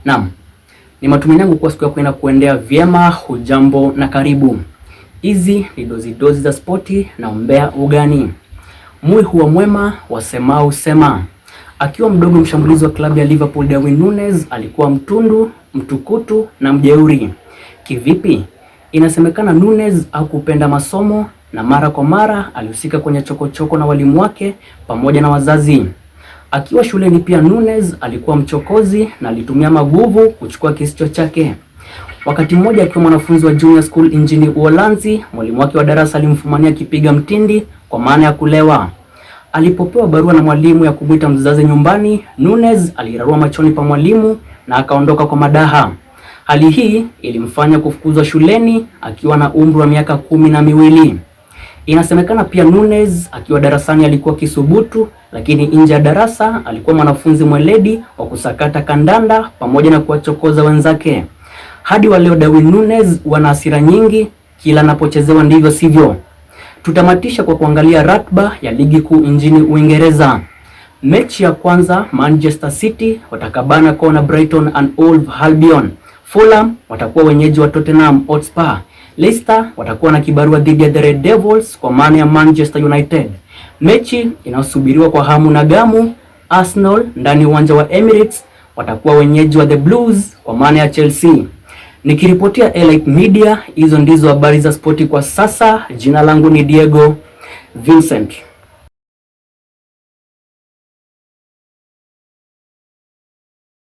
Naam, ni matumaini yangu kuwa siku yako inakuendea vyema. Hujambo na karibu. Hizi ni dozi za spoti na umbea ugani. Mui huwa mwema, wasemao husema. Akiwa mdogo, mshambulizi wa klabu ya Liverpool Darwin Núñez alikuwa mtundu, mtukutu na mjeuri. Kivipi? Inasemekana Núñez hakupenda masomo na mara kwa mara alihusika kwenye chokochoko na walimu wake pamoja na wazazi. Akiwa shuleni pia Núñez alikuwa mchokozi na alitumia maguvu kuchukua kisicho chake. Wakati mmoja akiwa mwanafunzi wa junior school nchini Uholanzi, mwalimu wake wa darasa alimfumania kipiga mtindi kwa maana ya kulewa. Alipopewa barua na mwalimu ya kumwita mzazi nyumbani, Núñez alirarua machoni pa mwalimu na akaondoka kwa madaha. Hali hii ilimfanya kufukuzwa shuleni akiwa na umri wa miaka 12. Inasemekana pia Núñez akiwa darasani alikuwa kisubutu, lakini nje ya darasa alikuwa mwanafunzi mweledi wa kusakata kandanda pamoja na kuwachokoza wenzake. Hadi wa leo Darwin Núñez wana hasira nyingi, kila anapochezewa ndivyo sivyo. Tutamatisha kwa kuangalia ratiba ya ligi kuu nchini Uingereza. Mechi ya kwanza, Manchester City watakabana kwa Brighton and Hove Albion. Fulham watakuwa wenyeji wa Tottenham Hotspur. Leicester watakuwa na kibarua dhidi ya the Red Devils kwa maana ya Manchester United. Mechi inayosubiriwa kwa hamu na gamu, Arsenal ndani uwanja wa Emirates watakuwa wenyeji wa the Blues kwa maana ya Chelsea. Nikiripotia Elite Media, hizo ndizo habari za spoti kwa sasa. Jina langu ni Diego Vincent.